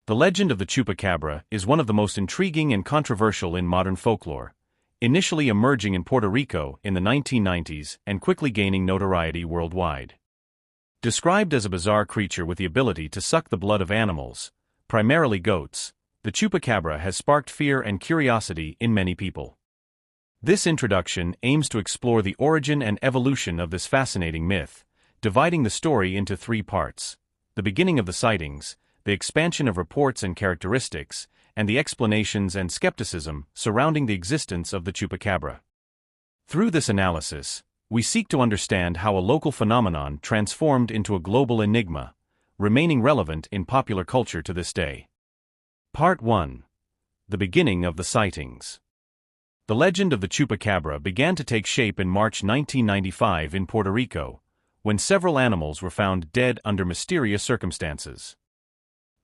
The legend of the Chupacabra is one of the most intriguing and controversial in modern folklore, initially emerging in Puerto Rico in the 1990s and quickly gaining notoriety worldwide. Described as a bizarre creature with the ability to suck the blood of animals, primarily goats, the Chupacabra has sparked fear and curiosity in many people. This introduction aims to explore the origin and evolution of this fascinating myth, dividing the story into three parts: the beginning of the sightings, the expansion of reports and characteristics, and the explanations and skepticism surrounding the existence of the Chupacabra. Through this analysis, we seek to understand how a local phenomenon transformed into a global enigma, remaining relevant in popular culture to this day. Part 1. The beginning of the sightings. The legend of the Chupacabra began to take shape in March 1995 in Puerto Rico, when several animals were found dead under mysterious circumstances.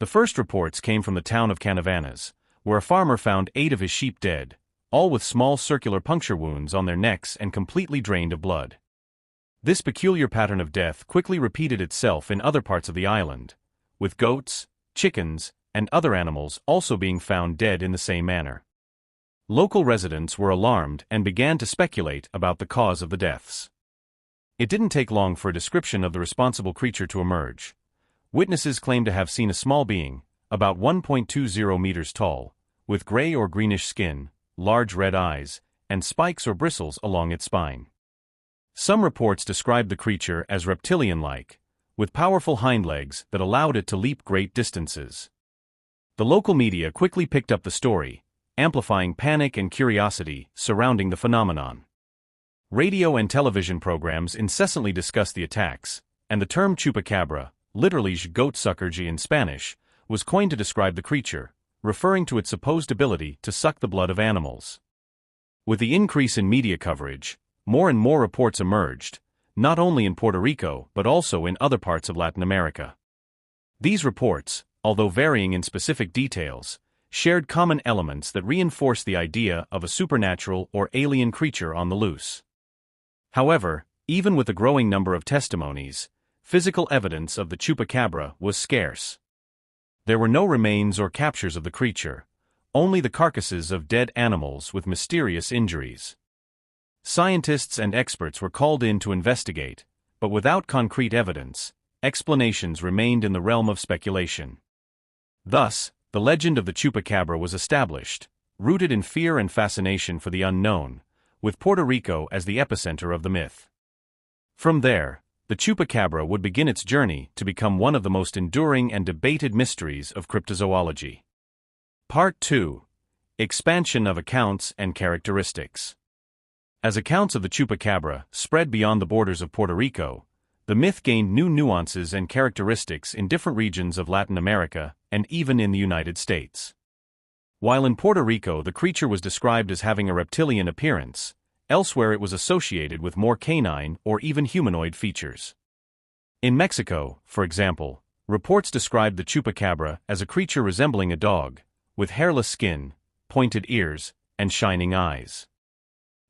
The first reports came from the town of Canavanas, where a farmer found 8 of his sheep dead, all with small circular puncture wounds on their necks and completely drained of blood. This peculiar pattern of death quickly repeated itself in other parts of the island, with goats, chickens, and other animals also being found dead in the same manner. Local residents were alarmed and began to speculate about the cause of the deaths. It didn't take long for a description of the responsible creature to emerge. Witnesses claimed to have seen a small being, about 1.20 meters tall, with gray or greenish skin, large red eyes, and spikes or bristles along its spine. Some reports described the creature as reptilian-like, with powerful hind legs that allowed it to leap great distances. The local media quickly picked up the story, amplifying panic and curiosity surrounding the phenomenon. Radio and television programs incessantly discussed the attacks, and the term Chupacabra, literally goat sucker in Spanish, was coined to describe the creature, referring to its supposed ability to suck the blood of animals. With the increase in media coverage, more and more reports emerged, not only in Puerto Rico but also in other parts of Latin America. These reports, although varying in specific details, shared common elements that reinforced the idea of a supernatural or alien creature on the loose. However, even with the growing number of testimonies, physical evidence of the Chupacabra was scarce. There were no remains or captures of the creature, only the carcasses of dead animals with mysterious injuries. Scientists and experts were called in to investigate, but without concrete evidence, explanations remained in the realm of speculation. Thus, the legend of the Chupacabra was established, rooted in fear and fascination for the unknown, with Puerto Rico as the epicenter of the myth. From there, the Chupacabra would begin its journey to become one of the most enduring and debated mysteries of cryptozoology. Part 2. Expansion of accounts and characteristics. As accounts of the Chupacabra spread beyond the borders of Puerto Rico, the myth gained new nuances and characteristics in different regions of Latin America and even in the United States. While in Puerto Rico the creature was described as having a reptilian appearance, elsewhere it was associated with more canine or even humanoid features. In Mexico, for example, reports described the Chupacabra as a creature resembling a dog, with hairless skin, pointed ears, and shining eyes.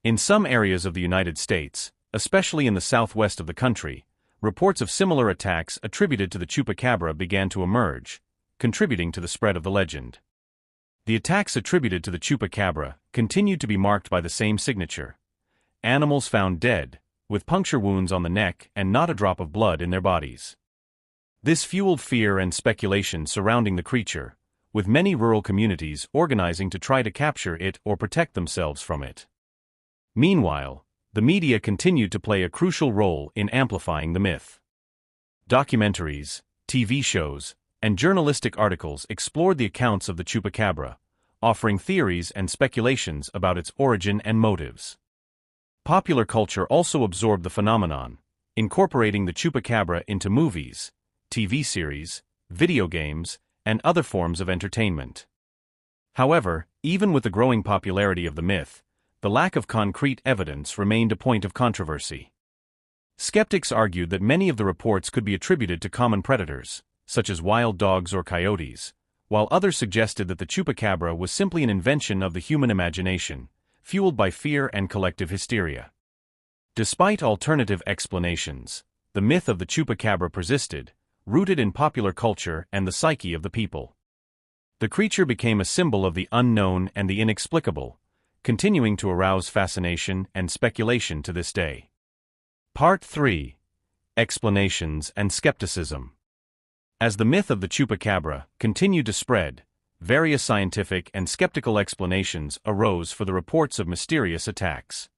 In some areas of the United States, especially in the southwest of the country, reports of similar attacks attributed to the Chupacabra began to emerge, contributing to the spread of the legend. The attacks attributed to the Chupacabra continued to be marked by the same signature: animals found dead, with puncture wounds on the neck and not a drop of blood in their bodies. This fueled fear and speculation surrounding the creature, with many rural communities organizing to try to capture it or protect themselves from it. Meanwhile, the media continued to play a crucial role in amplifying the myth. Documentaries, TV shows, and journalistic articles explored the accounts of the Chupacabra, offering theories and speculations about its origin and motives. Popular culture also absorbed the phenomenon, incorporating the Chupacabra into movies, TV series, video games, and other forms of entertainment. However, even with the growing popularity of the myth, the lack of concrete evidence remained a point of controversy. Skeptics argued that many of the reports could be attributed to common predators, such as wild dogs or coyotes, while others suggested that the Chupacabra was simply an invention of the human imagination, fueled by fear and collective hysteria. Despite alternative explanations, the myth of the Chupacabra persisted, rooted in popular culture and the psyche of the people. The creature became a symbol of the unknown and the inexplicable, continuing to arouse fascination and speculation to this day. Part 3. Explanations and Skepticism. As the myth of the Chupacabra continued to spread, various scientific and skeptical explanations arose for the reports of mysterious attacks.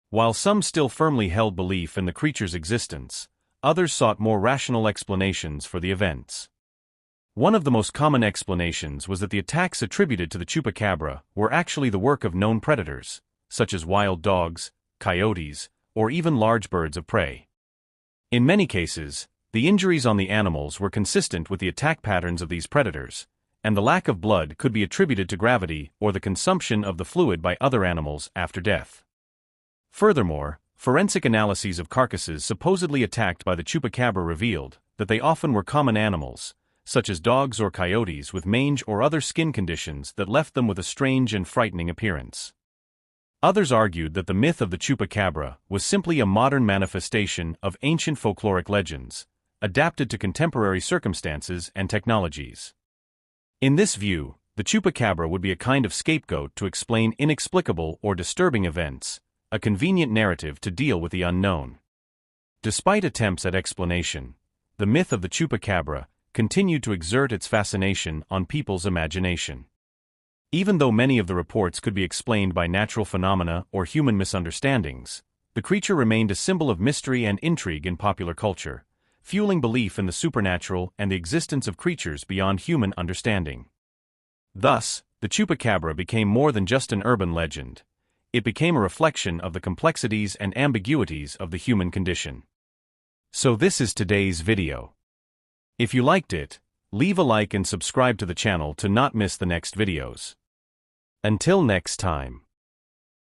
While some still firmly held belief in the creature's existence, others sought more rational explanations for the events. One of the most common explanations was that the attacks attributed to the Chupacabra were actually the work of known predators, such as wild dogs, coyotes, or even large birds of prey. In many cases, the injuries on the animals were consistent with the attack patterns of these predators, and the lack of blood could be attributed to gravity or the consumption of the fluid by other animals after death. Furthermore, forensic analyses of carcasses supposedly attacked by the Chupacabra revealed that they often were common animals, such as dogs or coyotes with mange or other skin conditions that left them with a strange and frightening appearance. Others argued that the myth of the Chupacabra was simply a modern manifestation of ancient folkloric legends, adapted to contemporary circumstances and technologies. In this view, the Chupacabra would be a kind of scapegoat to explain inexplicable or disturbing events, a convenient narrative to deal with the unknown. Despite attempts at explanation, the myth of the Chupacabra continued to exert its fascination on people's imagination. Even though many of the reports could be explained by natural phenomena or human misunderstandings, the creature remained a symbol of mystery and intrigue in popular culture, fueling belief in the supernatural and the existence of creatures beyond human understanding. Thus, the Chupacabra became more than just an urban legend. It became a reflection of the complexities and ambiguities of the human condition. So this is today's video. If you liked it, leave a like and subscribe to the channel to not miss the next videos. Until next time.